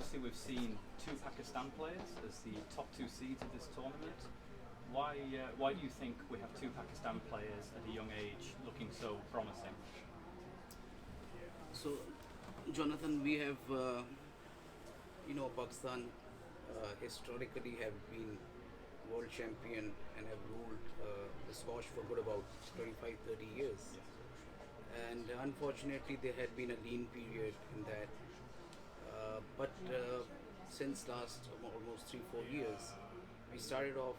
obviously we've seen two Pakistan players as the top two seeds of this tournament. Why do you think we have two Pakistan players at a young age looking so promising? So, Jonathan, we have, Pakistan historically have been world champion and have ruled the squash for good about 25, 30 years. And unfortunately, there had been a lean period in that. But since last almost 3, 4 years, we started off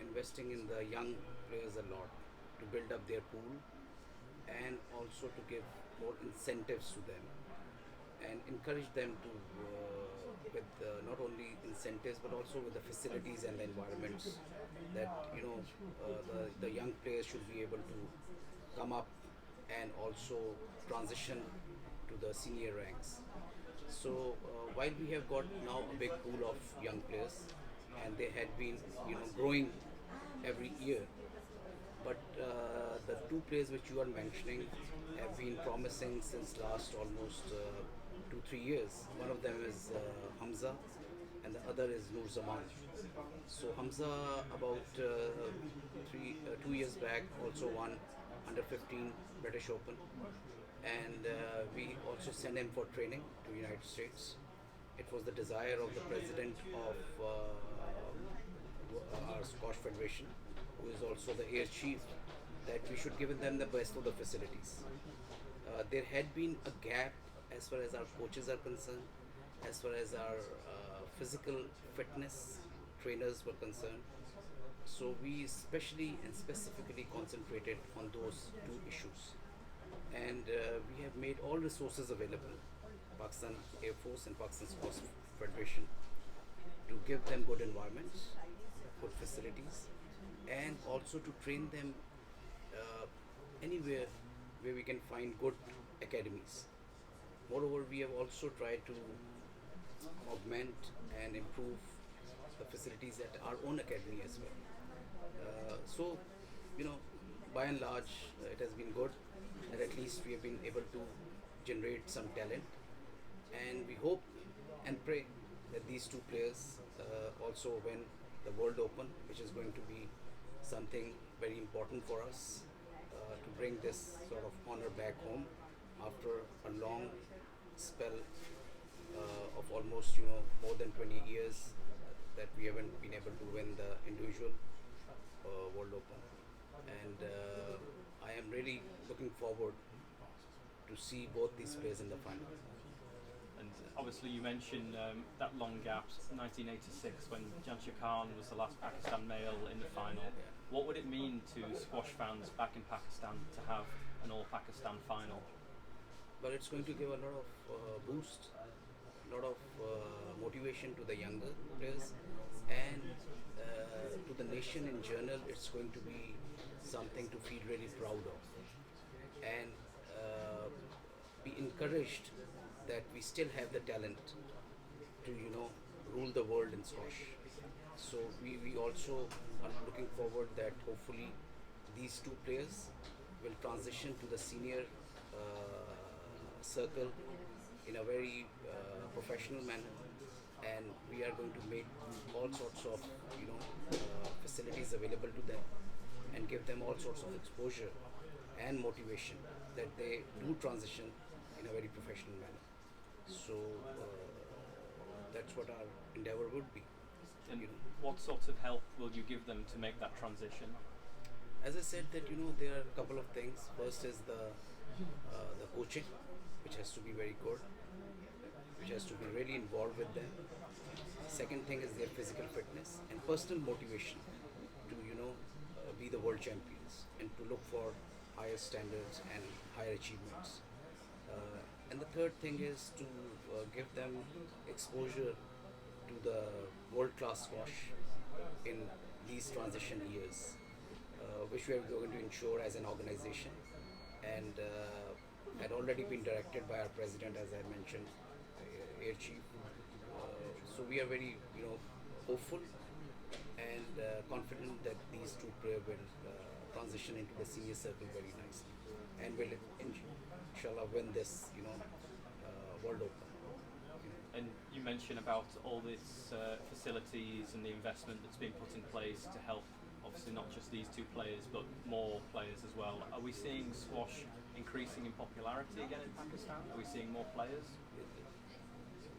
investing in the young players a lot to build up their pool and also to give more incentives to them and encourage them to with not only incentives but also with the facilities and the environments that the young players should be able to come up and also transition to the senior ranks. So while we have got now a big pool of young players and they had been growing every year, but the two players which you are mentioning have been promising since last almost 2, 3 years. One of them is Hamza, and the other is Zaman. So Hamza, about 2 years back, also won under 15 British Open, and we also sent him for training to United States. It was the desire of the president of our squash federation, who is also the air chief, that we should give them the best of the facilities. There had been a gap as far as our coaches are concerned, as far as our physical fitness trainers were concerned. So we specially and specifically concentrated on those two issues, and we have made all resources available, Pakistan Air Force and Pakistan Sports Federation, to give them good environments, good facilities, and also to train them anywhere where we can find good academies. Moreover, we have also tried to augment and improve the facilities at our own academy as well. So, you know, by and large, it has been good that at least we have been able to generate some talent, and we hope and pray that these two players also win the World Open, which is going to be something very important for us to bring this sort of honor back home after a long spell of almost more than 20 years that we haven't been able to win the individual World Open, and I am really looking forward to see both these players in the final. And obviously, you mentioned that long gap, 1986, when Jamshid Khan was the last Pakistan male in the final. What would it mean to squash fans back in Pakistan to have an all-Pakistan final? But it's going to give a lot of boost, a lot of motivation to the younger players, and to the nation in general. It's going to be something to feel really proud of, and be encouraged that we still have the talent to rule the world in squash. So we also are looking forward that hopefully these two players will transition to the senior circle in a very professional manner, and we are going to make all sorts of facilities available to them and give them all sorts of exposure and motivation that they do transition in a very professional manner. So that's what our endeavor would be. And what sorts of help will you give them to make that transition? As I said, that there are a couple of things. First is the coaching, which has to be very good, which has to be really involved with them. Second thing is their physical fitness and personal motivation to be the world champions and to look for higher standards and higher achievements. And the third thing is to give them exposure to the world-class squash in these transition years, which we are going to ensure as an organization, and had already been directed by our president, as I mentioned, air chief. So we are very, hopeful and confident that these two players will transition into the senior circle very nicely, and will inshallah win this, World Open. And you you mentioned about all these facilities and the investment that's being put in place to help, obviously not just these two players, but more players as well. Are we seeing squash increasing in popularity again in Pakistan? Are we seeing more players?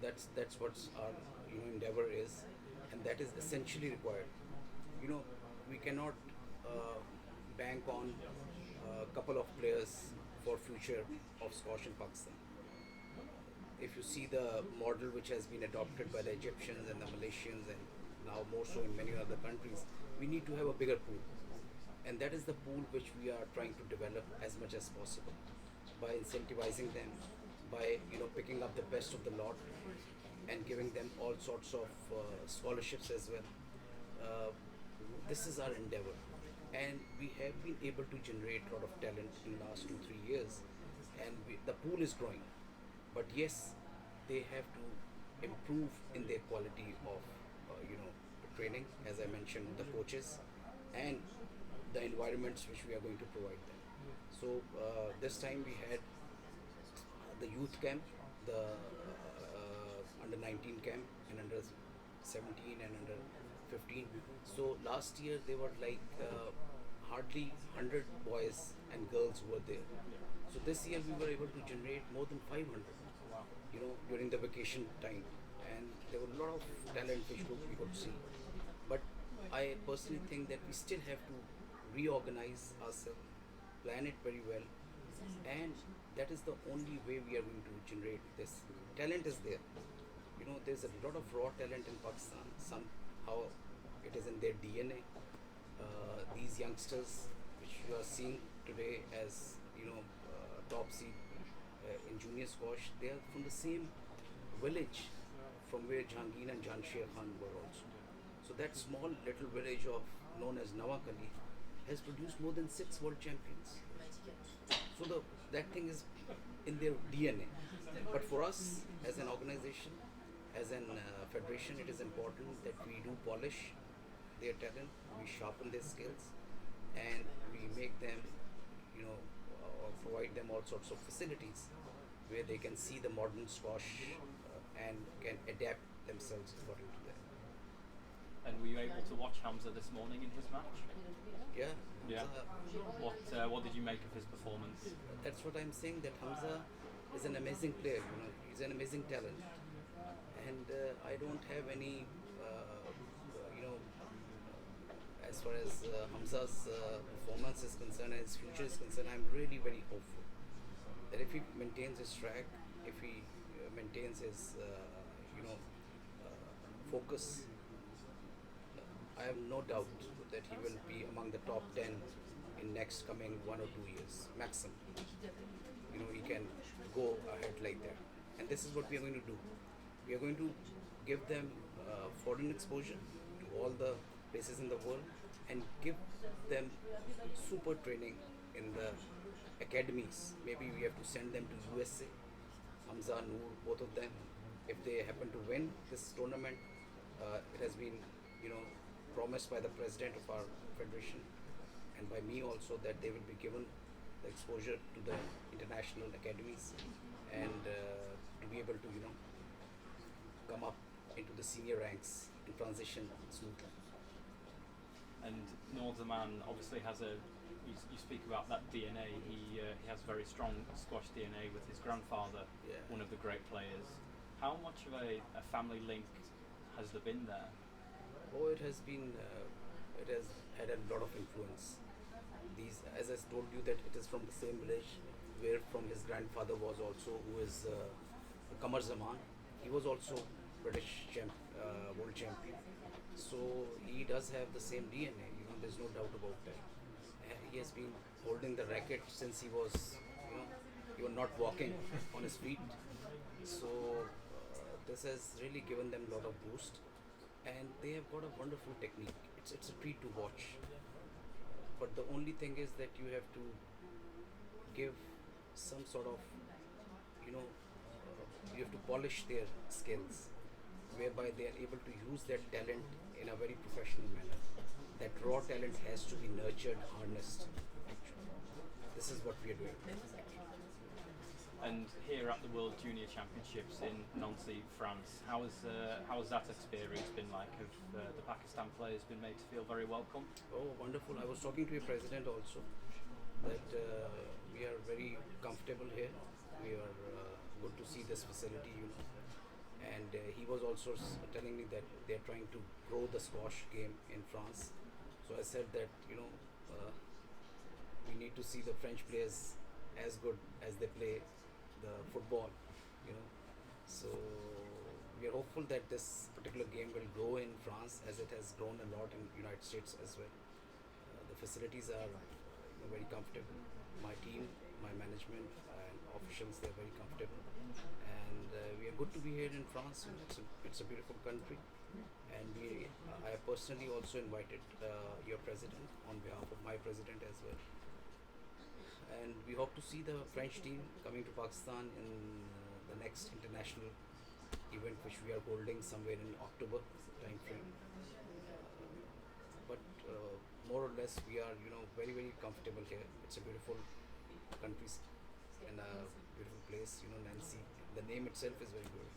That's what our endeavor is, and that is essentially required. You know, we cannot uh, bank on a couple of players for future of squash in Pakistan. If you see the model which has been adopted by the Egyptians and the Malaysians and now more so in many other countries, we need to have a bigger pool. And that is the pool which we are trying to develop as much as possible by incentivizing them, by picking up the best of the lot and giving them all sorts of scholarships as well. Uh, this is our endeavor, and we have been able to generate a lot of talent in the last 2 3 years, and the pool is growing. But yes, they have to improve in their quality of training, as I mentioned, the coaches and the environments which we are going to provide them. So this time we had the youth camp, the under 19 camp, and under 17 and under 15. So last year they were like hardly 100 boys and girls who were there. So this year we were able to generate more than 500, during the vacation time, and there were a lot of talent which we could see. But I personally think that we still have to reorganize ourselves, plan it very well, and that is the only way we are going to generate this. Talent is there. There's a lot of raw talent in Pakistan. Somehow it is in their DNA. These youngsters, which you are seeing today as top seed in junior squash, they are from the same village from where Jahangir and Janshir Khan were also. So that small little village of known as Nawakali has produced more than 6 world champions. So that thing is in their DNA. But for us as an organization, as an federation, it is important that we do polish their talent, we sharpen their skills, and we make them, or provide them all sorts of facilities where they can see the modern squash and can adapt themselves according to that. And were you able to watch Hamza this morning in his match? Yeah. Yeah. Hamza, What did you make of his performance? that's what I'm saying, that Hamza is an amazing player. He's an amazing talent, and I don't have any, as far as Hamza's performance is concerned and his future is concerned, I'm really very hopeful that if he maintains his track, if he maintains his, focus, I have no doubt that he will be among the top 10 in next coming 1 or 2 years maximum. He can go ahead like that, and this is what we are going to do. We are going to give them foreign exposure to all the places in the world and give them super training in the academies. Maybe we have to send them to USA, Hamza, Noor, both of them. If they happen to win this tournament, it has been, promised by the president of our federation and by me also, that they will be given the exposure to the international academies, and to be able to, come up into the senior ranks and transition smoothly. And Zaman obviously has you speak about that DNA. He has very strong squash DNA with his grandfather, Yeah. one of the great players. How much of a family link has there been there? Oh, it has been, it has had a lot of influence. As I told you, that it is from the same village where from his grandfather was also, who is Kamar Zaman. He was also British world champion. So he does have the same DNA. There's no doubt about that. He has been holding the racket since he was, he was not walking on his feet. So this has really given them a lot of boost, and they have got a wonderful technique. It's a treat to watch. But the only thing is that you have to give some sort of, you have to polish their skills, whereby they are able to use that talent in a very professional manner. That raw talent has to be nurtured, harnessed. Actually, this is what we are doing. And here at the World Junior Championships in Nancy, France, how has that experience been like? Have the Pakistan players been made to feel very welcome? Oh, wonderful. I was talking to your president also that we are very comfortable here. We are good to see this facility, you know. And he was also telling me that they are trying to grow the squash game in France. So I said that, you know, we need to see the French players as good as they play the football, you know. So we are hopeful that this particular game will grow in France as it has grown a lot in United States as well. The facilities are very comfortable. My team, my management, and officials, they are very comfortable, and we are good to be here in France. And it's a beautiful country, and I personally also invited your president on behalf of my president as well, and we hope to see the French team coming to Pakistan in the next international event which we are holding somewhere in October time frame. But more or less we are, you know, very comfortable here. It's a beautiful country and a beautiful place, you know. Nancy, the name itself is very good.